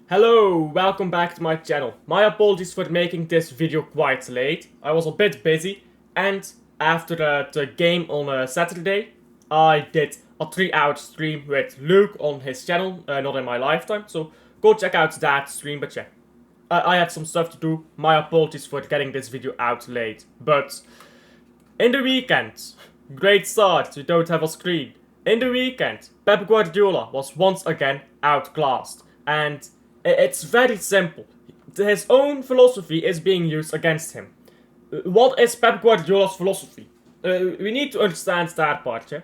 Hello, welcome back to my channel. My apologies for making this video quite late. I was a bit busy and after the game on Saturday, I did a 3-hour stream with Luke on his channel, not in my lifetime. So go check out that stream, but yeah. I had some stuff to do. My apologies for getting this video out late. But in the weekend, great start, we don't have a screen. In the weekend, Pep Guardiola was once again outclassed. And it's very simple. His own philosophy is being used against him. What is Pep Guardiola's philosophy? We need to understand that part, yeah?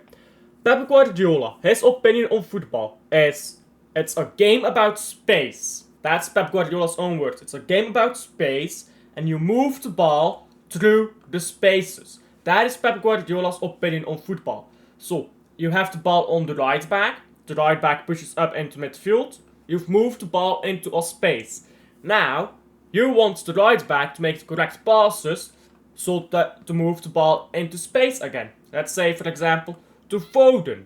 Pep Guardiola, his opinion on football is it's a game about space. That's Pep Guardiola's own words. It's a game about space and you move the ball through the spaces. That is Pep Guardiola's opinion on football. So, you have the ball on the right back pushes up into midfield. You've moved the ball into a space. Now, you want the right back to make the correct passes so that to move the ball into space again. Let's say, for example, to Foden.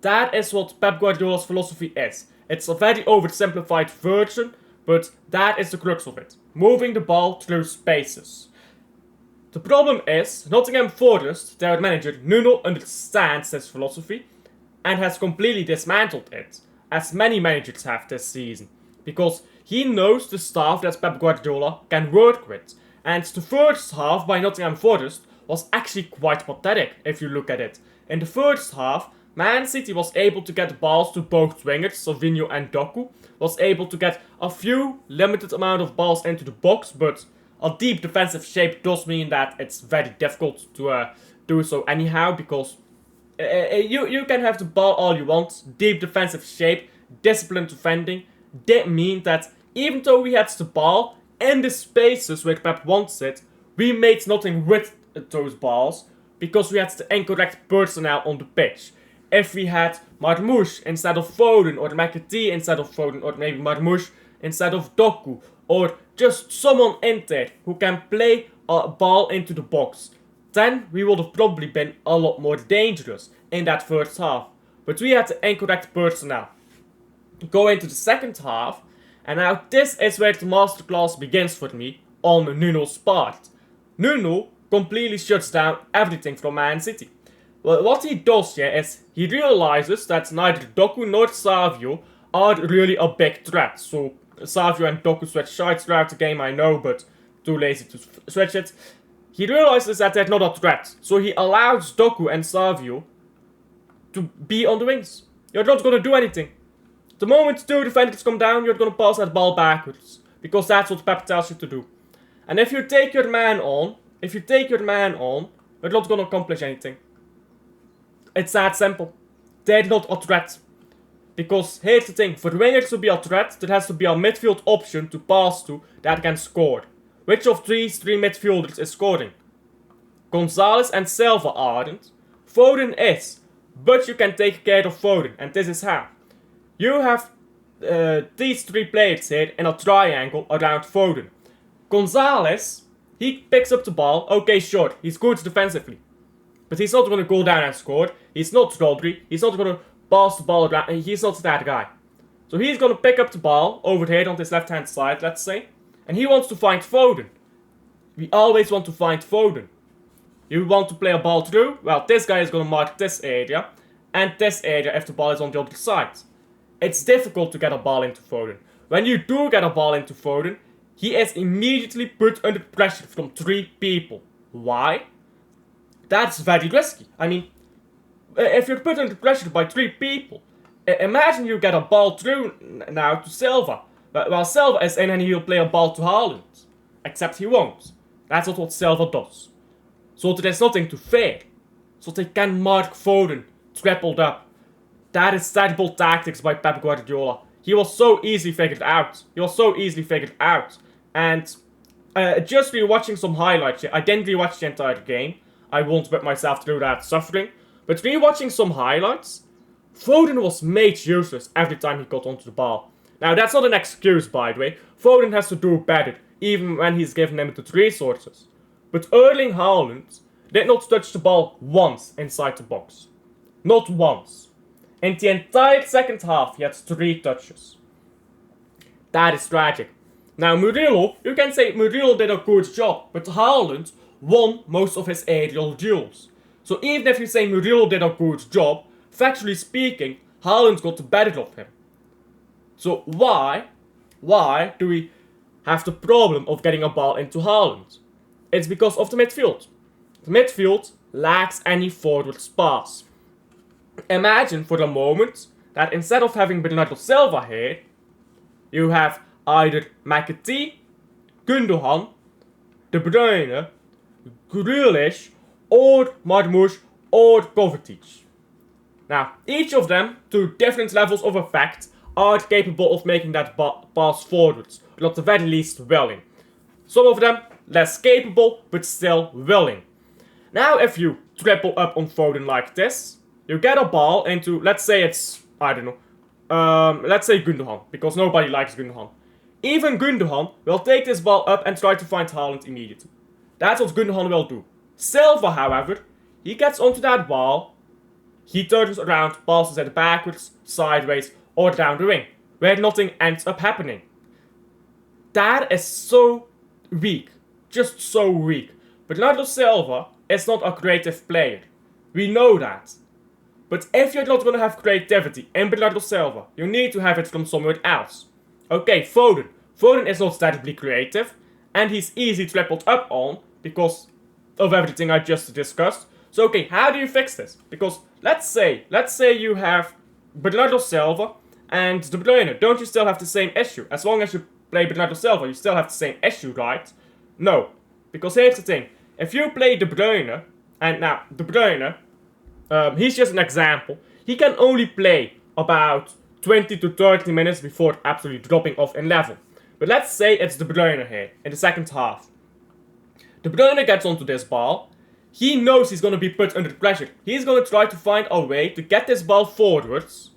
That is what Pep Guardiola's philosophy is. It's a very oversimplified version, but that is the crux of it. Moving the ball through spaces. The problem is, Nottingham Forest, their manager Nuno understands this philosophy and has completely dismantled it, as many managers have this season, because he knows the staff that Pep Guardiola can work with. And the first half by Nottingham Forest was actually quite pathetic if you look at it. In the first half, Man City was able to get balls to both wingers, Savinho and Doku, was able to get a few limited amount of balls into the box, but a deep defensive shape does mean that it's very difficult to do so anyhow, because you can have the ball all you want, deep defensive shape, disciplined defending, did mean that even though we had the ball in the spaces where Pep wants it, we made nothing with those balls because we had the incorrect personnel on the pitch. If we had Marmoush instead of Foden, or McAtee instead of Foden, or maybe Marmoush instead of Doku, or just someone in there who can play a ball into the box, then we would have probably been a lot more dangerous in that first half. But we had the incorrect personnel. Go into the second half, and now this is where the masterclass begins for me on Nuno's part. Nuno completely shuts down everything from Man City. Well, what he does here is he realizes that neither Doku nor Savio are really a big threat. So Savio and Doku switch sides throughout the game, I know, but too lazy to switch it. He realizes that they're not a threat, so he allows Doku and Savio to be on the wings. You're not going to do anything. The moment two defenders come down, you're going to pass that ball backwards, because that's what Pep tells you to do. And if you take your man on, you're not going to accomplish anything. It's that simple. They're not a threat. Because here's the thing, for wingers to be a threat, there has to be a midfield option to pass to that can score. Which of these three midfielders is scoring? Gonzalez and Silva aren't. Foden is. But you can take care of Foden, and this is how. You have these three players here in a triangle around Foden. Gonzalez, he picks up the ball. Okay, sure, he's good defensively. But he's not going to go down and score. He's not Rodri. He's not going to pass the ball around. He's not that guy. So he's going to pick up the ball over here on this left-hand side, let's say. And he wants to find Foden. We always want to find Foden. You want to play a ball through? Well, this guy is going to mark this area. And this area if the ball is on the other side. It's difficult to get a ball into Foden. When you do get a ball into Foden, he is immediately put under pressure from three people. Why? That's very risky. I mean, if you're put under pressure by three people, imagine you get a ball through now to Silva. Well, Silva is in and he'll play a ball to Haaland. Except he won't. That's not what Silva does. So there is nothing to fear. So they can mark Foden tripled up. That is terrible tactics by Pep Guardiola. He was so easily figured out. And just rewatching some highlights. I didn't rewatch the entire game. I won't put myself through that suffering. But rewatching some highlights, Foden was made useless every time he got onto the ball. Now that's not an excuse, by the way. Foden has to do better, even when he's given limited resources. But Erling Haaland did not touch the ball once inside the box. Not once. In the entire second half, he had 3 touches. That is tragic. Now Murillo, you can say Murillo did a good job, but Haaland won most of his aerial duels. So even if you say Murillo did a good job, factually speaking, Haaland got the better of him. So why do we have the problem of getting a ball into Haaland? It's because of the midfield. The midfield lacks any forward pass. Imagine for a moment that instead of having Bernardo Silva here, you have either McAtee, Gundogan, De Bruyne, Grealish, or Marmoush, or Kovacic. Now, each of them, to different levels of effect, are capable of making that pass forwards, or at the very least willing. Some of them less capable, but still willing. Now, if you triple up on Foden like this, you get a ball into, let's say it's, I don't know, let's say Gundogan, because nobody likes Gundogan. Even Gundogan will take this ball up and try to find Haaland immediately. That's what Gundogan will do. Silva, however, he gets onto that ball, he turns around, passes it backwards, sideways, or down the wing, where nothing ends up happening. That is so weak. Just so weak. Bernardo Silva is not a creative player. We know that. But if you're not going to have creativity in Bernardo Silva, you need to have it from somewhere else. Okay, Foden. Foden is not terribly creative, and he's easy tripled up on because of everything I just discussed. So okay, how do you fix this? Because let's say you have Bernardo Silva and De Bruyne. Don't you still have the same issue? As long as you play Bernardo Silva, you still have the same issue, right? No. Because here's the thing. If you play De Bruyne, and now, De Bruyne, he's just an example. He can only play about 20 to 30 minutes before absolutely dropping off in level. But let's say it's De Bruyne here, in the second half. De Bruyne gets onto this ball. He knows he's going to be put under pressure. He's going to try to find a way to get this ball forwards,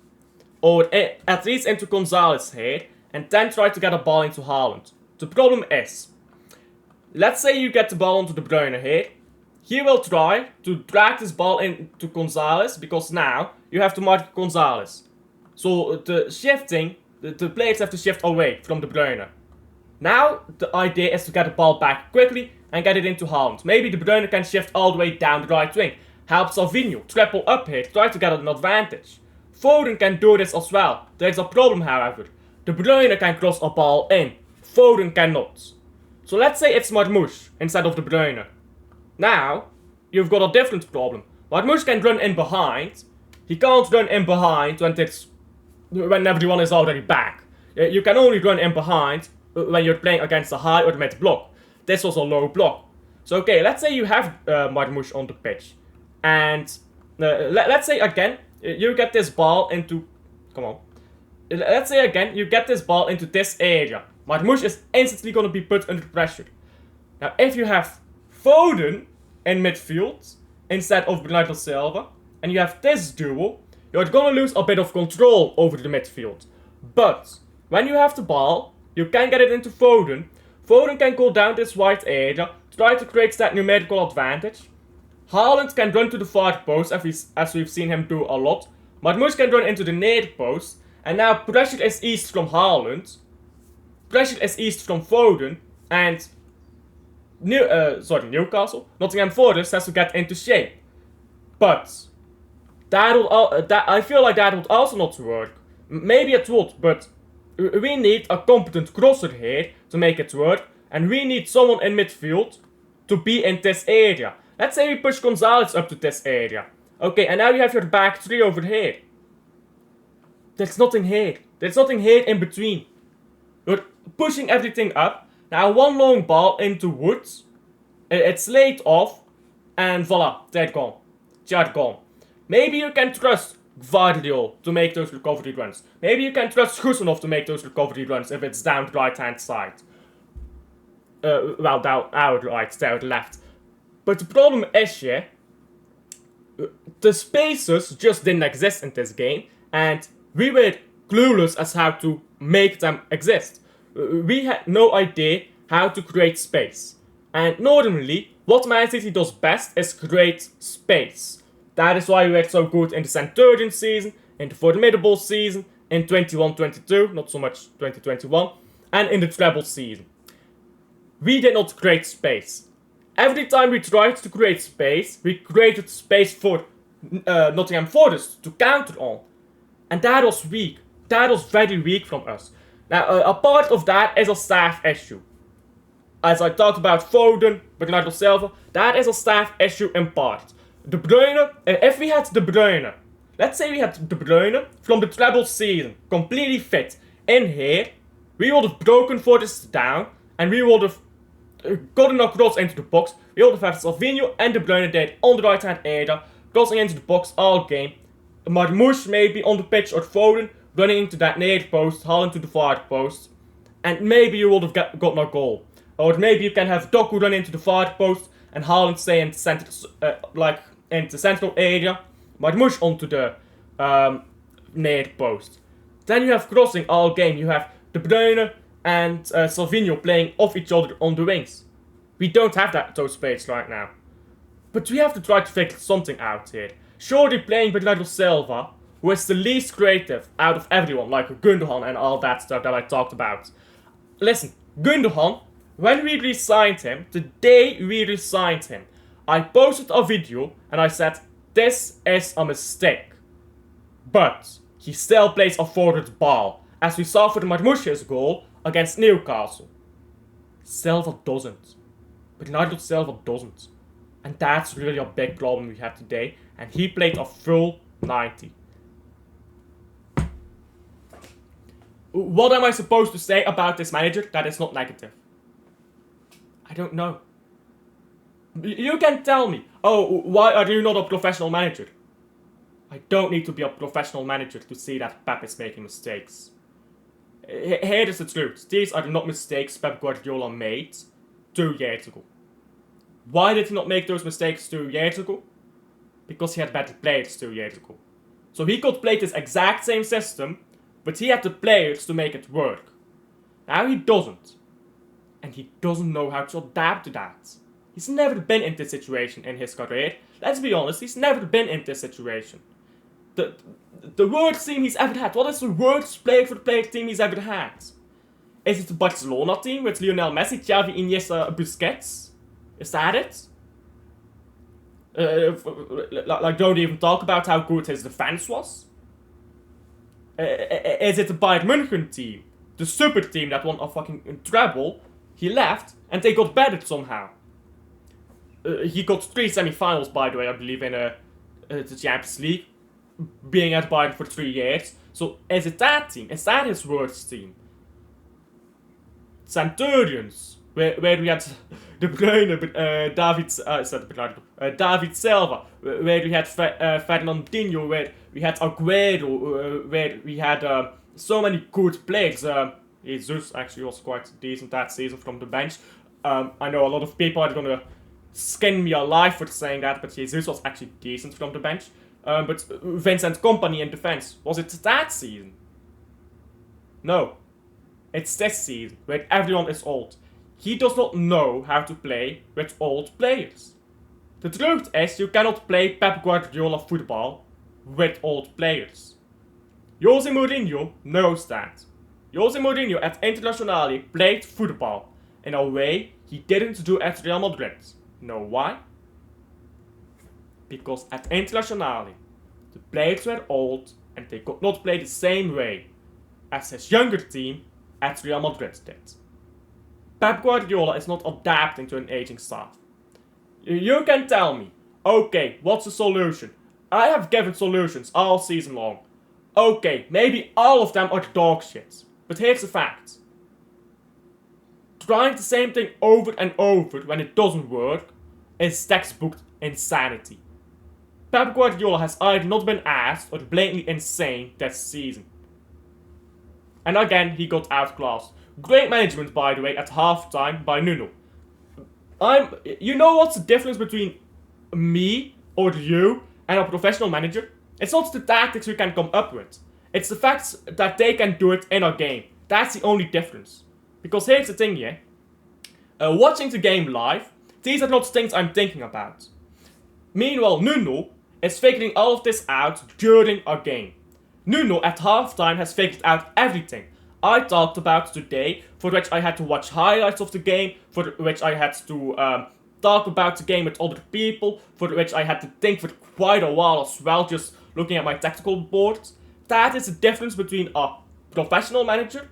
or at least into Gonzalez here, and then try to get a ball into Haaland. The problem is, let's say you get the ball onto De Bruyne here. He will try to drag this ball into Gonzalez, because now you have to mark Gonzalez. So the shifting, the players have to shift away from De Bruyne. Now the idea is to get the ball back quickly and get it into Haaland. Maybe De Bruyne can shift all the way down the right wing. Help Salvinho triple up here, try to get an advantage. Foden can do this as well. There's a problem, however. De Bruyne can cross a ball in. Foden cannot. So let's say it's Marmoush instead of De Bruyne. Now, you've got a different problem. Marmoush can run in behind. He can't run in behind when everyone is already back. You can only run in behind when you're playing against a high or mid block. This was a low block. So okay, let's say you have Marmoush on the pitch. And let's say again, you get this ball into... Come on. Let's say again, you get this ball into this area. Marmoush is instantly going to be put under pressure. Now, if you have Foden in midfield instead of Bernardo Silva, and you have this duo, you're going to lose a bit of control over the midfield. But when you have the ball, you can get it into Foden. Foden can go down this wide area, try to create that numerical advantage. Haaland can run to the far post, as we've seen him do a lot. Marmoush can run into the near post, and now pressure is eased from Haaland. Pressure is eased from Foden, and Newcastle, Nottingham Forest has to get into shape. But I feel like that would also not work. Maybe it would, but we need a competent crosser here to make it work, and we need someone in midfield to be in this area. Let's say we push Gonzalez up to this area. Okay, and now you have your back three over here. There's nothing here. There's nothing here in between. You're pushing everything up. Now one long ball into Woods. It's laid off. And voila, they're gone. They're gone. Maybe you can trust Guardiola to make those recovery runs. Maybe you can trust Gusenov to make those recovery runs if it's down the right hand side. Well, down our right, down the left. But the problem is, yeah, the spaces just didn't exist in this game, and we were clueless as how to make them exist. We had no idea how to create space. And normally, what Man City does best is create space. That is why we were so good in the Centurion season, in the Formidable season, in 21-22, not so much 2021. and in the treble season. We did not create space. Every time we tried to create space, we created space for Nottingham Forest to counter on. And that was weak. That was very weak from us. Now, a part of that is a staff issue. As I talked about Foden, Bernardo Silva, that is a staff issue in part. De Bruyne, if we had De Bruyne, let's say we had De Bruyne from the treble season, completely fit, in here, we would have broken Forest down, and we would have gotten a cross into the box. We would have had Salvinho and De Bruyne dead on the right hand area, crossing into the box all game. Marmoush maybe on the pitch or Foden running into that near post, Haaland to the far post, and maybe you would have gotten a goal. Or maybe you can have Doku run into the far post and Haaland stay in the center, in the central area, Marmoush onto the near post. Then you have crossing all game. You have De Bruyne and Salvinho playing off each other on the wings. We don't have those space right now. But we have to try to figure something out here. Surely playing Bernardo Silva, who is the least creative out of everyone, like Gundogan and all that stuff that I talked about. Listen, Gundogan, when we re-signed him, the day we re-signed him, I posted a video and I said, this is a mistake. But he still plays a forward ball, as we saw for the Marmoush's goal against Newcastle. Silva doesn't. Bernardo Silva doesn't. And that's really a big problem we have today. And he played a full 90. What am I supposed to say about this manager that is not negative? I don't know. You can tell me, oh, why are you not a professional manager? I don't need to be a professional manager to see that Pep is making mistakes. Here is the truth. These are not mistakes Pep Guardiola made 2 years ago. Why did he not make those mistakes 2 years ago? Because he had better players 2 years ago. So he could play this exact same system, but he had the players to make it work. Now he doesn't. And he doesn't know how to adapt to that. He's never been in this situation in his career. Let's be honest, he's never been in this situation. The worst team he's ever had. What is the worst player-for-player team he's ever had? Is it the Barcelona team with Lionel Messi, Xavi, Iniesta, Busquets? Is that it? Don't even talk about how good his defense was. Is it the Bayern München team? The super team that won a fucking treble? He left and they got better somehow. He got 3 semi-finals, by the way, I believe, in the Champions League. Being at Bayern for 3 years. So, is it that team? Is that his worst team? Centurions, where we had De Bruyne, David Silva, where we had Fernandinho, where we had Aguero, where we had so many good players. Jesus actually was quite decent that season from the bench. I know a lot of people are gonna skin me alive for saying that, but Jesus was actually decent from the bench. But Vincent Kompany in defense, was it that season? No. It's this season, where everyone is old. He does not know how to play with old players. The truth is, you cannot play Pep Guardiola football with old players. Jose Mourinho knows that. Jose Mourinho at Internazionale played football in a way he didn't do at Real Madrid. Know why? Because at Internazionale, the players were old and they could not play the same way as his younger team at Real Madrid did. Pep Guardiola is not adapting to an aging staff. You can tell me, okay, what's the solution? I have given solutions all season long. Okay, maybe all of them are dog shit. But here's the fact. Trying the same thing over and over when it doesn't work is textbook insanity. Pep Guardiola has either not been asked or blatantly insane this season. And again, he got outclassed. Great management, by the way, at halftime by Nuno. You know what's the difference between me or you and a professional manager? It's not the tactics we can come up with. It's the fact that they can do it in a game. That's the only difference. Because here's the thing, yeah. Watching the game live, these are not things I'm thinking about. Meanwhile, Nuno is figuring all of this out during a game. Nuno at halftime has figured out everything. I talked about today, for which I had to watch highlights of the game, for which I had to talk about the game with other people, for which I had to think for quite a while as well, just looking at my tactical boards. That is the difference between a professional manager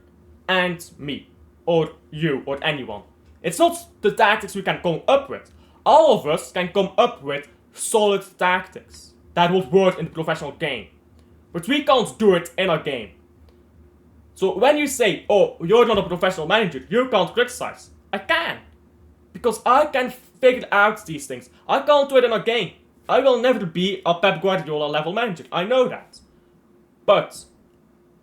and me, or you, or anyone. It's not the tactics we can come up with. All of us can come up with solid tactics that would work in the professional game. But we can't do it in a game. So when you say, oh, you're not a professional manager, you can't criticize. I can. Because I can figure out these things. I can't do it in a game. I will never be a Pep Guardiola level manager. I know that. But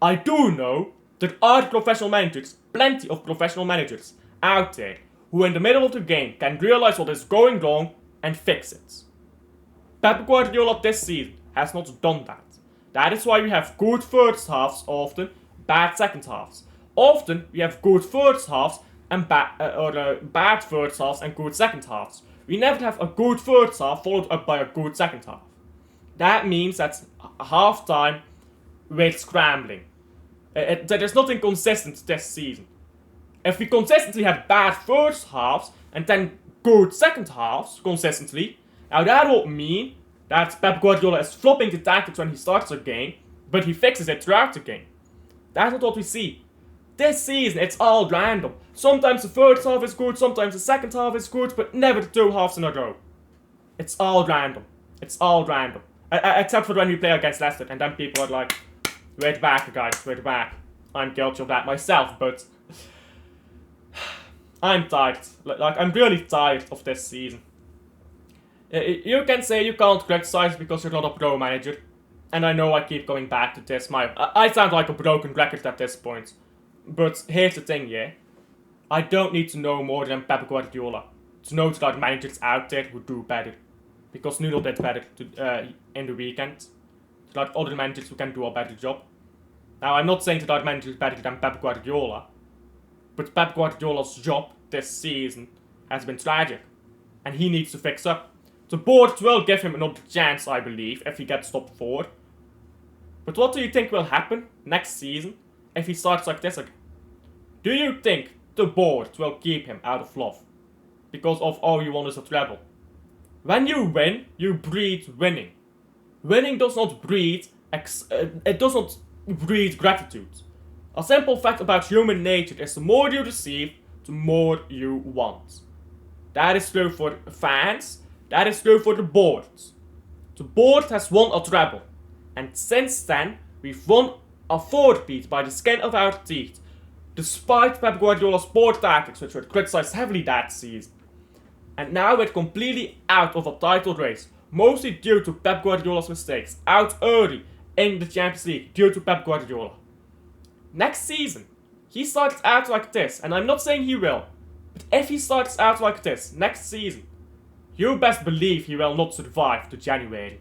I do know there are professional managers, plenty of professional managers out there who in the middle of the game can realize what is going wrong and fix it. Pep Guardiola this season has not done that. That is why we have good first halves often, bad second halves. Often we have good first halves and bad first halves and good second halves. We never have a good first half followed up by a good second half. That means that half time we're scrambling. There is nothing consistent this season. If we consistently have bad first halves and then good second halves consistently, now that would mean that Pep Guardiola is flopping the tactics when he starts a game, but he fixes it throughout the game. That's not what we see. This season it's all random. Sometimes the first half is good, sometimes the second half is good, but never the two halves in a row. It's all random. It's all random. Except for when we play against Leicester, and then people are like, we're back guys, we're back. I'm guilty of that myself, but I'm tired. Like, I'm really tired of this season. You can say you can't criticize because you're not a pro manager. And I know I keep going back to this. I sound like a broken record at this point. But here's the thing, yeah. I don't need to know more than Pep Guardiola to know there are managers out there who do better. Because Nuno did better in the weekend. There are other managers who can do a better job. Now, I'm not saying there are managers better than Pep Guardiola. But Pep Guardiola's job this season has been tragic. And he needs to fix up. The board will give him another chance, I believe, if he gets top 4. But what do you think will happen next season if he starts like this again? Do you think the board will keep him out of love? Because of all you want is a treble. When you win, you breed winning. Winning does not breed gratitude. A simple fact about human nature is the more you receive, the more you want. That is true for fans. That is true for the board. The board has won a treble. And since then, we've won a 4-peat by the skin of our teeth. Despite Pep Guardiola's poor tactics, which were criticized heavily that season. And now we're completely out of a title race. Mostly due to Pep Guardiola's mistakes. Out early in the Champions League due to Pep Guardiola. Next season, he starts out like this. And I'm not saying he will. But if he starts out like this next season, you best believe he will not survive to January.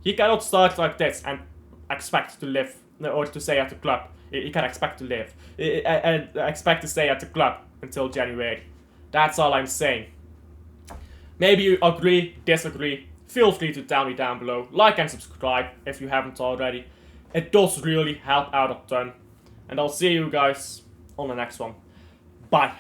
He cannot start like this and expect to live, or to stay at the club. He can expect to live. And expect to stay at the club until January. That's all I'm saying. Maybe you agree, disagree. Feel free to tell me down below. Like and subscribe if you haven't already. It does really help out a ton. And I'll see you guys on the next one. Bye.